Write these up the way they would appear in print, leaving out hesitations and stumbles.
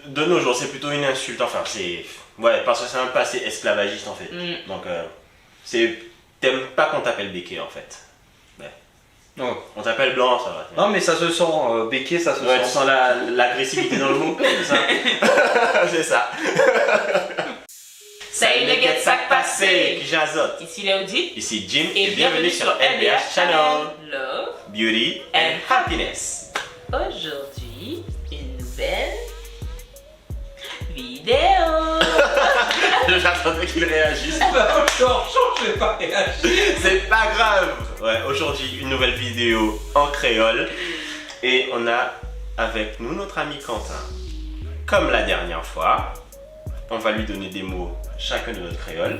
de nos jours, c'est plutôt une insulte. Enfin, c'est. Ouais, parce que c'est un passé esclavagiste en fait. Donc, c'est. T'aimes pas qu'on t'appelle béquet en fait. Ouais. Non. On t'appelle blanc, ça va. Non, mais ça se sent. Béquet, ça se Ouais, sent. tu sens l'agressivité dans le mot, c'est ça. C'est ça. Salut les gars, sac passé. Qui j'azote. Ici Léodie. Ici Jim Et bienvenue sur LBH Channel. Love Beauty and and Happiness. Aujourd'hui, une nouvelle vidéo. J'attendais qu'il réagisse. Je vais pas réagir. C'est pas grave. Ouais, aujourd'hui, une nouvelle vidéo en créole. Et on a avec nous notre ami Quentin. Comme la dernière fois, on va lui donner des mots chacun de notre créole.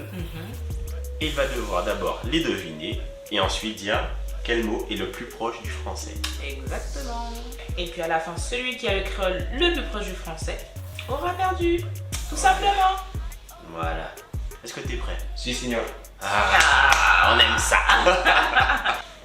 Et il va devoir d'abord les deviner et ensuite dire quel mot est le plus proche du français. Exactement. Et puis à la fin, celui qui a le créole le plus proche du français aura perdu. Tout simplement. Voilà. Est-ce que t'es prêt? Si, signor. Ah, on aime ça.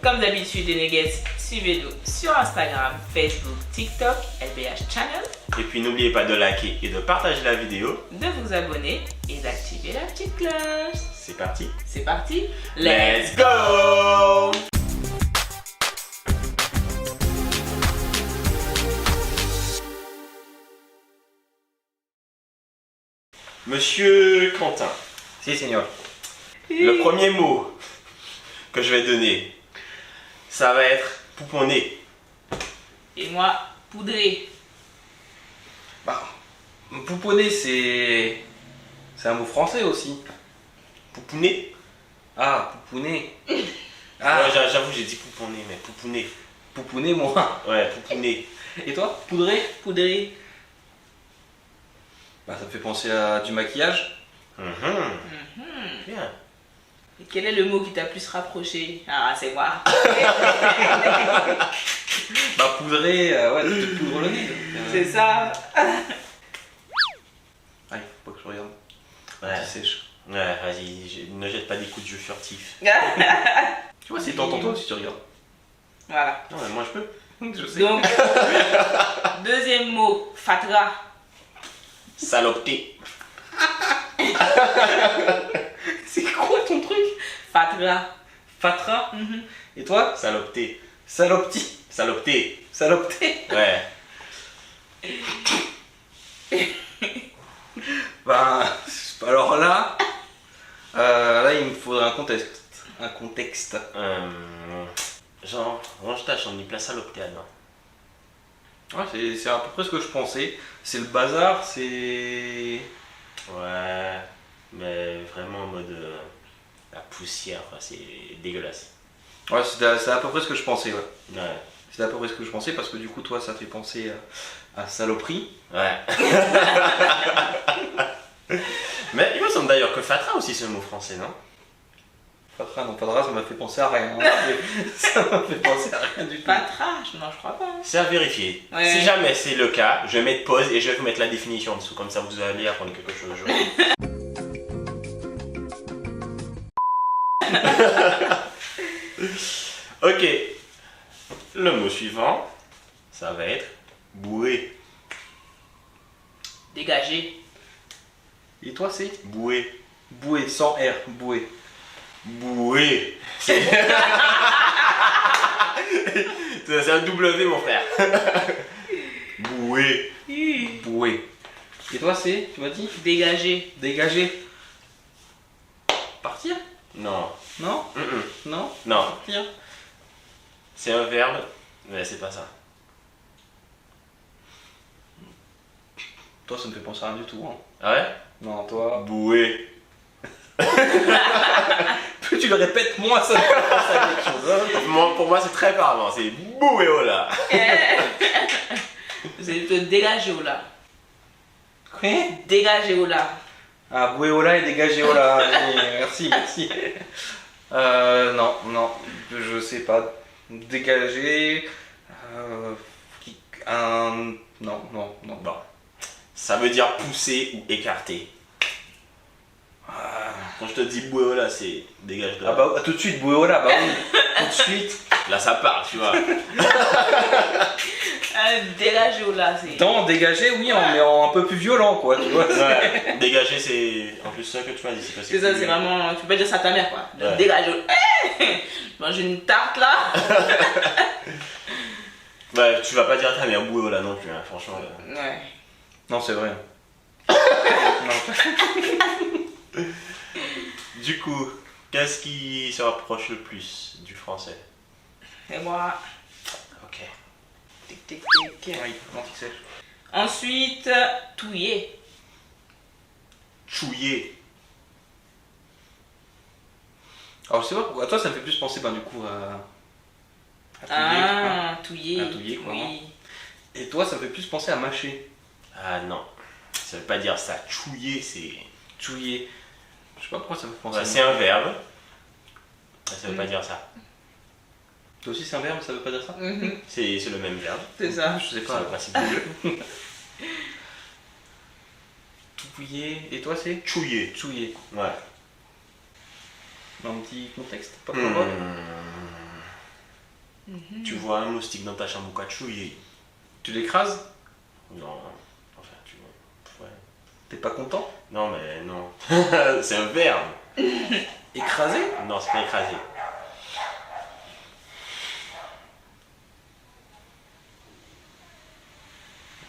Comme d'habitude, les nuggets, suivez-nous sur Instagram, Facebook, TikTok, LBH Channel, Et puis n'oubliez pas de liker et de partager la vidéo. de vous abonner et d'activer la petite cloche. C'est parti. C'est parti. Let's go! Monsieur Quentin, Si, signor. le premier mot que je vais donner, ça va être pouponner. Et moi, poudré. Bah, pouponner, c'est. C'est un mot français aussi. Pouponner? Ah, pouponner. Ah, Ouais, j'avoue, j'ai dit pouponner, mais pouponner. pouponner, moi. Ouais, pouponner. Et toi, poudrer? Poudré. Bah, ça me fait penser à du maquillage. Bien. Et quel est le mot qui t'a plus rapproché? Ah, c'est moi. Bah, poudrer, ouais, tu te poudres le nez. C'est ça. Ah, il faut pas que je regarde. Ouais, Tu sèches. ouais, vas-y, ne jette pas des coups de jeu furtifs. Tu vois, c'est t'entends toi si tu regardes. Voilà. Non, mais moi je peux. Je sais. Donc, deuxième mot, fatra. Salopeté. C'est quoi ton truc? Fatra. Fatra. Et toi? Salopeté. Salopti. Salopeté. Salopté. Ouais. Ben, alors là, là, il me faudrait un contexte. Un contexte. Genre, range ta chambre, il place salopeté alors. Ouais, c'est à peu près ce que je pensais. C'est le bazar, c'est. Ouais, mais vraiment en mode la poussière, quoi, c'est dégueulasse. Ouais, c'est à peu près ce que je pensais, ouais. Ouais. C'est à peu près ce que je pensais parce que du coup, toi, ça fait penser à saloperie. Ouais. Mais il me semble d'ailleurs que fatra aussi c'est un mot français, non? Fatra, non, Fatra, ça m'a fait penser à rien. Ça m'a fait penser à rien du tout. Fatra? Non, je crois pas. C'est à vérifier. Ouais. Si jamais c'est le cas, je vais mettre pause et je vais vous mettre la définition en dessous, comme ça vous allez apprendre quelque chose aujourd'hui. Ok, le mot suivant, ça va être bouée. Dégagé. Et toi, c'est Bouée. bouée, sans R, bouée. Bouée. C'est c'est un W, mon frère. Bouée. Bouée. Et toi, c'est, tu m'as dit Dégagé. dégager. Partir? Non. Non? Mm-mm. Non? Non, Partir? c'est un verbe, mais c'est pas ça. Toi, ça me fait penser à rien du tout. Hein. Ah ouais? Non, toi. Bouée. Plus tu le répètes, moins ça me fait penser à quelque chose. Hein. Pour moi, c'est très parlant, c'est bouée oh là. Vous allez te dégager au là. Quoi? Dégager au là. Ah, bouéola et dégagéola. Oui, merci, merci. Non, non, je sais pas. Dégager. Un. Non, non, non. Bon. Ça veut dire pousser ou écarter. Quand je te dis bouée oh là, c'est dégage de là. Ah bah tout de suite, bouéola, bah oui. Tout de suite. Là, ça part, tu vois. Dégager ou là, c'est. Dans dégager, oui, mais en un peu plus violent, quoi, tu vois. Ouais, dégager, c'est en plus ça que tu m'as dit. C'est ça, c'est vraiment. Tu peux pas dire ça à ta mère, quoi. Ouais. Dégager. Mange une tarte là. Ouais, tu vas pas dire à ta mère bouillot là non plus, hein, franchement. Ouais. Non, c'est vrai. Non. Du coup, qu'est-ce qui se rapproche le plus du français? Et moi. Ok. Tic tic tic. Oui, anti-sèche. Ensuite, touiller. Chouiller. Alors, je sais pas pourquoi. Toi, ça me fait plus penser, ben, du coup, à touiller, Ah, touiller. À touiller, quoi. Oui. Et toi, ça me fait plus penser à mâcher. Ah non, ça veut pas dire ça. Chouiller, c'est. Touiller. Je sais pas pourquoi ça me fait penser Ouais, à c'est un verbe. Ça veut pas dire ça. Toi aussi, c'est un verbe, ça veut pas dire ça? Mhm, C'est le même verbe. c'est ça. Je sais C'est pas. le principe du jeu. Touiller. Et toi, c'est? Chouiller. Touiller. Ouais. Dans un petit contexte, pas Hmm. pourquoi. Tu vois un moustique dans ta chambre ou quoi? Chouiller. Tu l'écrases? Non. Enfin, tu vois. Ouais. T'es pas content? Non, mais non. C'est un verbe. Écraser? Non, c'est pas écrasé.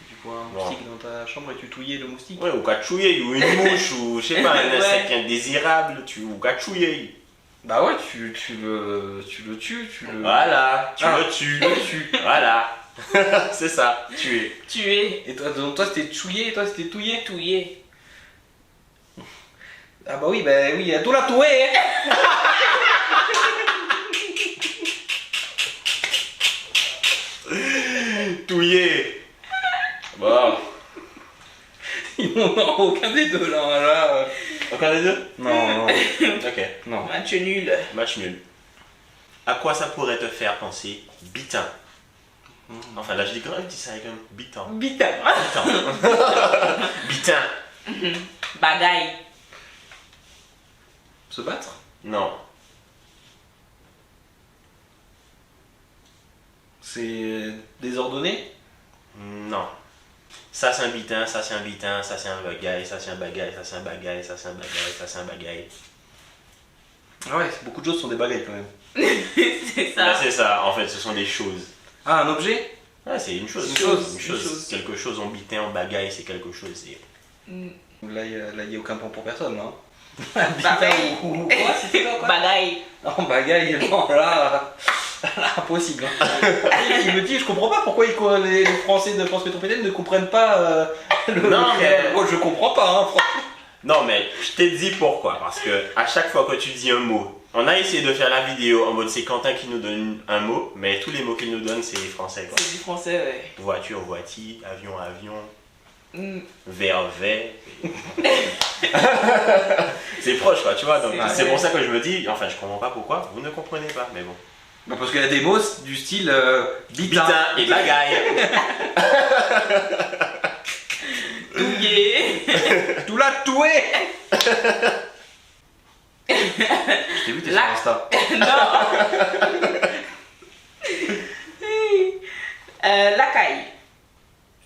Tu vois un Bon. moustique dans ta chambre et tu touillais le moustique? Ouais, ou quoi chouiller, ou une mouche, ou je sais pas, un Ouais. insecte indésirable, ou quoi chouiller. Bah ouais, tu le tues, tu le... Voilà, tu Ah. le tues. Tu le tues. Voilà. C'est ça, tuer. Tuer. Et toi, donc toi c'était chouiller et toi c'était touiller? Touiller. Ah bah oui, tu l'as toué, hein. Touiller. Bon. Ils n'ont aucun des deux là. Aucun des deux? Non, Ok. non. Match nul. Match nul. À quoi ça pourrait te faire penser bitin? Enfin là je dis quand même, dis ça avec un bitin. Bitin. Bitin. Bagaille. Se battre? Non. C'est désordonné? Non. Ça c'est un bitin, ça c'est un bitin, ça c'est un bagaille, ça c'est un bagaille, ça c'est un bagaille, ça c'est un bagaille, ça c'est un bagaille. Ah ouais, beaucoup de choses sont des bagailles quand même. C'est Là ça. c'est ça, en fait ce sont des choses. Ah, un objet? Ah, c'est une chose. Une chose, Une une chose. chose. Quelque chose en bitin, en bagaille, c'est quelque chose. C'est... Mm. Là, il n'y a aucun point pour personne, non? Bagaille. Ou quoi? C'était quoi? Bagaille. Non, bagaille, non, là, impossible. Hein. Il me dit, je comprends pas pourquoi les Français de France métropolitaine ne comprennent pas le Non, mais- Moi, je comprends pas, hein, franchement. Non mais je t'ai dit pourquoi. Parce que à chaque fois que tu dis un mot, on a essayé de faire la vidéo en mode c'est Quentin qui nous donne un mot, mais tous les mots qu'il nous donne c'est français quoi. C'est du français, ouais. Voiture, voiture, avion, avion, Mm. verre, verre. C'est proche quoi, tu vois. Donc C'est c'est vrai. pour ça que je me dis, enfin je comprends pas pourquoi, vous ne comprenez pas, mais bon. Bah, parce qu'il y a des mots du style bitin. Bitin et bagaille. Touiller. Tout l'a toué. Je t'ai vu, t'es sur Là. Insta. Non. Lacaille.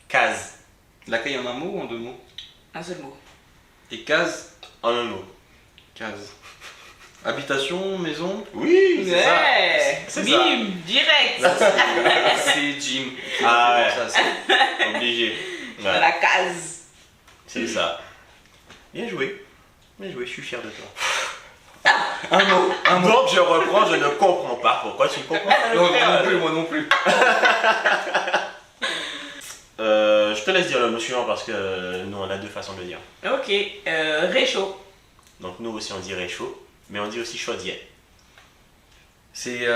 Case. Lacaille en un mot ou en deux mots? Un seul mot. Et case? En un mot. Case. Habitation, maison? Oui, c'est ça. Ouais. C'est ça. Bim, direct. C'est Jim. qui Ah m'a ouais. fait penser à ça. Obligé. Dans Ouais, la case. c'est ça. Bien joué. Bien joué, je suis fier de toi. Un mot. Donc je reprends, je ne comprends pas pourquoi tu ne comprends pas le Non, moi non créole. plus, moi non plus. Je te laisse dire le mot suivant parce que nous on a deux façons de le dire. Ok. Réchaud. Donc nous aussi on dit réchaud, mais on dit aussi chaudière. C'est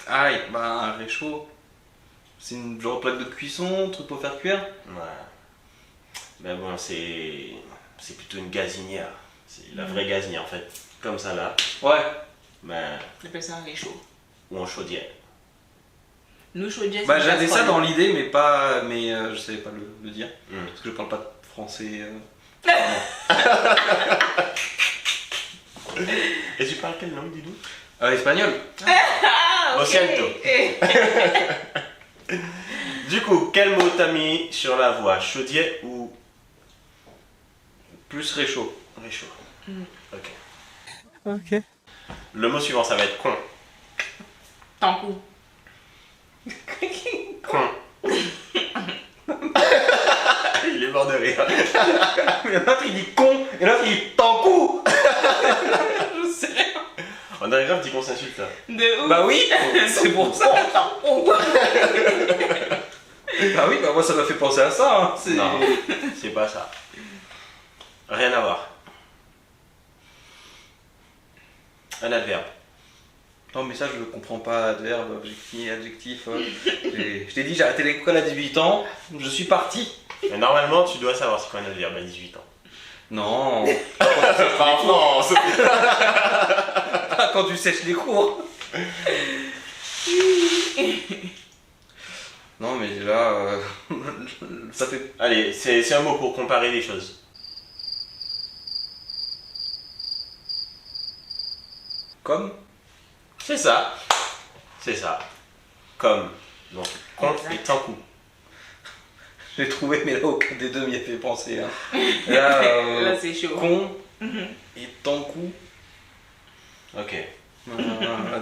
aïe, bah un réchaud. C'est une genre plaque de cuisson, truc pour faire cuire. Ouais. Mais bon, c'est plutôt une gazinière. C'est la vraie gazinière en fait. Comme ça là, Ouais. mais, On appelle ça un réchaud. ou en chaudière. Nous, chaudière, Bah c'est j'avais ça casserole. dans l'idée, mais pas, je savais pas le dire Hmm. parce que je parle pas français. Et tu parles quelle langue, dis-nous? Espagnol. Ah, ok. Lo siento. Du coup, quel mot t'as mis sur la voie? Chaudier ou Plus réchaud. réchaud? Ok. Ok. Le mot suivant, ça va être con. Tankou. Con. Il est mort de rire. Mais l'autre il dit con et l'autre il dit tankou. Je sais rien. On dirait grave dit qu'on s'insulte là. De ouf. Bah oui, c'est pour ça. Tankou. Bah oui, bah moi ça m'a fait penser à ça. Hein. Non, c'est pas ça. Rien à voir. Un adverbe. Non mais ça je ne comprends pas, adverbe, adjectif. Je t'ai dit j'ai arrêté l'école à 18 ans, je suis parti. Mais normalement, tu dois savoir c'est quoi un adverbe à 18 ans. Non, Pas en France. pas quand tu sèches les cours. Non mais là, ça fait... Allez, c'est un mot pour comparer les choses. Comme. C'est ça. C'est ça. Comme. Donc, con Exact. et tankou. J'ai trouvé mais là aucun des deux m'y a fait penser. Hein. Là, Là, c'est chaud. con Mhm. et tankou. Ok.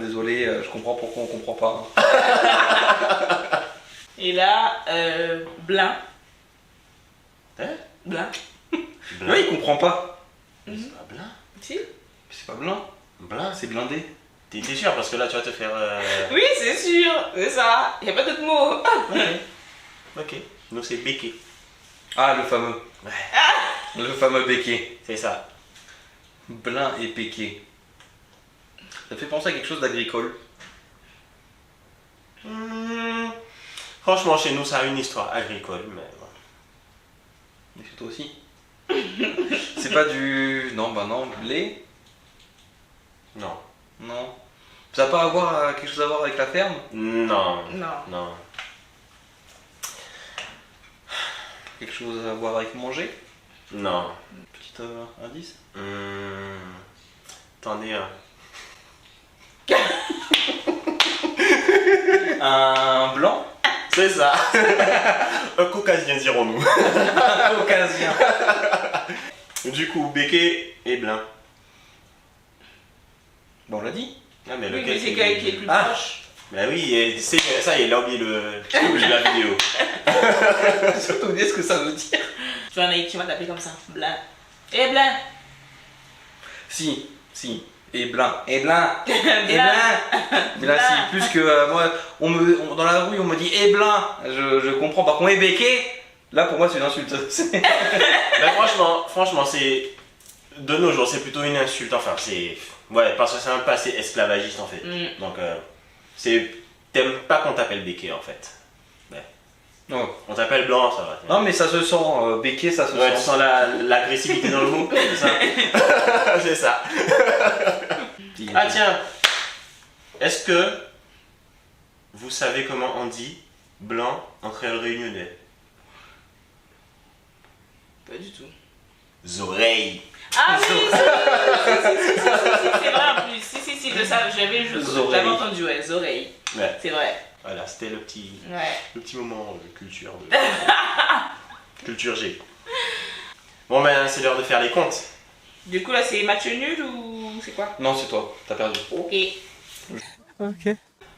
Désolé, je comprends pourquoi on comprend pas. Hein. Et là, blin. Hein? Blin. Blin. Ouais, il comprend pas. C'est pas blin. Si. C'est pas blanc, Blin. c'est blindé. T'es sûr parce que là tu vas te faire. Oui, c'est sûr. C'est ça. Il n'y a pas d'autre mot. Ok. Nous c'est béquet. Ah, le fameux. Ouais. Le fameux béquet. C'est ça. Blin et péquet. Ça fait penser à quelque chose d'agricole. Franchement, chez nous, ça a une histoire agricole, mais bon. Et chez toi aussi. C'est pas du... Non, bah non, blé. Non. Non. Ça n'a pas quelque chose à voir avec la ferme? Non. Non. Non. Quelque chose à voir avec manger? Non. Petit indice? T'en es un. Un blanc? C'est ça. Un caucasien, dirons-nous. Caucasien. Du coup, béquet et blin. Bon, on l'a dit. Ah, mais Oui, lequel mais c'est qui est le plus Ah. proche. Bah oui, et ça, il a oublié l'objet de la vidéo. Surtout dire ce que ça veut dire. Tu vas t'appeler comme ça. Blin. Eh, blin. Si. Et blin. Et blin. Et Blin. blin. Mais là, si, plus que moi, dans la rue, on me dit et blin. Je comprends. Par contre, et béquet, là, pour moi, c'est une insulte. Mais franchement, c'est. De nos jours, c'est plutôt une insulte. Enfin, c'est. Ouais, parce que c'est un passé esclavagiste en fait. Donc, c'est. T'aimes pas qu'on t'appelle béquet en fait. Ouais. Non. On t'appelle blanc, ça va. Non, mais ça se sent. Béquet, ça se Ouais, tu sent. sens l'agressivité dans le mot, c'est ça. C'est ça. Ah tiens, est-ce que vous savez comment on dit blanc en créole réunionnais? Pas du tout. Oreilles. Ah oui, si, c'est vrai en plus. Si, de ça, j'avais Oreilles. entendu, ouais, les oreilles. Ouais. C'est vrai. Voilà, c'était le petit moment culture. Culture G. Bon ben, c'est l'heure de faire les comptes. Du coup, là, c'est match nul ou c'est quoi? Non, c'est toi. T'as perdu. Ok. Ok.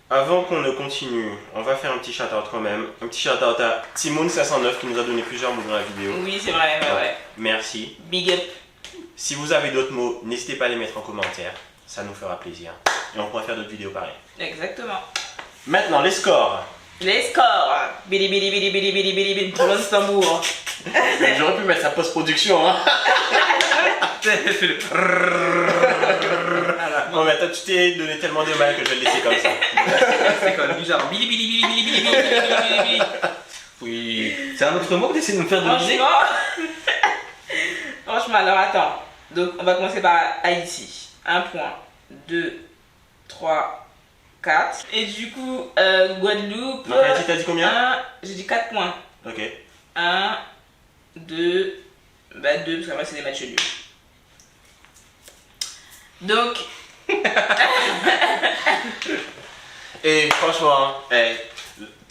Avant qu'on ne continue, on va faire un petit shout-out quand même. Un petit shout-out à Timoun509 qui nous a donné plusieurs mots dans la vidéo. Oui, c'est vrai, ouais. Merci. Big up. Si vous avez d'autres mots, n'hésitez pas à les mettre en commentaire. Ça nous fera plaisir. Et on pourra faire d'autres vidéos pareilles. Exactement. Maintenant, les scores. Les scores. Bili bili bili bili bili bili bili. Pour l'Istanbul. J'aurais pu mettre sa post-production, hein. Non, mais attends, tu t'es donné tellement de mal que je vais le laisser comme ça. C'est quand même bizarre. Bili bili bili bili bili bili bili bili. Oui. C'est un autre mot que t'essaies de me faire deviner? Franchement, alors attends. Donc, on va commencer par Haïti. 1 point. 2, 3, 4. Et du coup, Guadeloupe. Donc, Haïti, t'as dit combien? J'ai dit 4 points. Ok. 1, 2, bah 2, parce qu'après c'est des matchs nuls. Donc, Et franchement,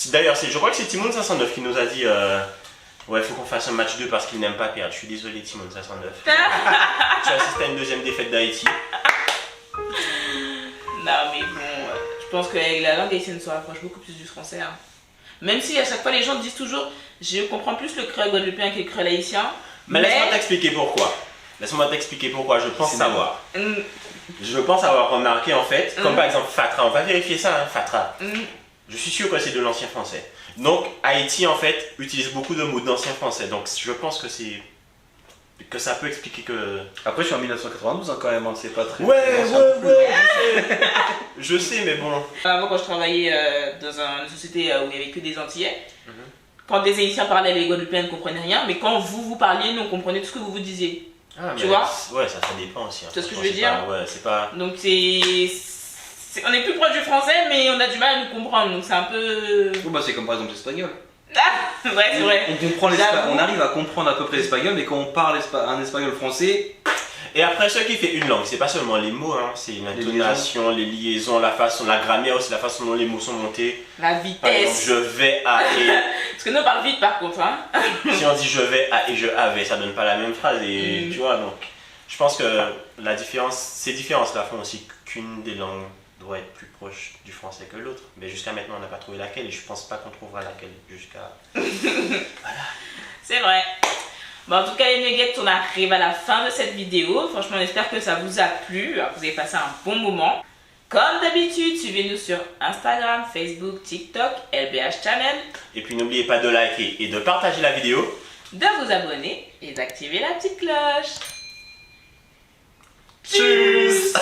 D'ailleurs, je crois que c'est Timon 509 qui nous a dit ouais, faut qu'on fasse un match 2 parce qu'il n'aime pas perdre. Je suis désolé, Timon 509. Tu assistes à une deuxième défaite d'Haïti. Non, mais bon, je pense que la langue haïtienne se rapproche beaucoup plus du français. Hein. Même si à chaque fois les gens disent toujours, je comprends plus le créole guadeloupéen que le créole haïtien. Mais laisse-moi t'expliquer pourquoi. Laisse-moi t'expliquer pourquoi. Je pense savoir. Je pense avoir remarqué en fait, comme par exemple Fatra. On va vérifier ça, hein, Fatra. Je suis sûr que c'est de l'ancien français. Donc Haïti en fait utilise beaucoup de mots d'ancien français. Donc je pense que ça peut expliquer que... Après je suis en 1992 hein, quand même, hein, c'est pas très... Ouais, je sais, mais bon... Avant quand je travaillais dans une société où il n'y avait que des Antillais, quand des Haïtiens parlaient, les Guadeloupéens ne comprenaient rien, mais quand vous parliez, nous on comprenait tout ce que vous disiez. Ah, tu vois? Ouais, ça dépend aussi. Hein. C'est ce que je veux dire? Ouais, c'est pas... Donc on est plus proche du français, mais on a du mal à nous comprendre, donc c'est un peu... Oh, bah, c'est comme par exemple l'espagnol. Ah, ouais, c'est vrai. On comprend on arrive à comprendre à peu près l'espagnol, mais quand on parle un espagnol français... Et après, ce qui fait une langue, c'est pas seulement les mots, hein, c'est l'intonation, les liaisons, la façon, la grammaire aussi, la façon dont les mots sont montés. La Par vitesse. exemple, je vais à et... Parce que nous on parle vite par contre, hein. Si on dit je vais à et je avais, ça donne pas la même phrase, et tu vois, donc... Je pense que ces différences-là font aussi qu'une des langues doit être plus proche du français que l'autre. Mais jusqu'à maintenant, on n'a pas trouvé laquelle, et je pense pas qu'on trouvera laquelle jusqu'à... Voilà. C'est vrai. Bon, en tout cas, les nuggets, on arrive à la fin de cette vidéo. Franchement, on espère que ça vous a plu, que vous avez passé un bon moment. Comme d'habitude, suivez-nous sur Instagram, Facebook, TikTok, LBH Channel. Et puis n'oubliez pas de liker et de partager la vidéo. De vous abonner et d'activer la petite cloche. Tchuss.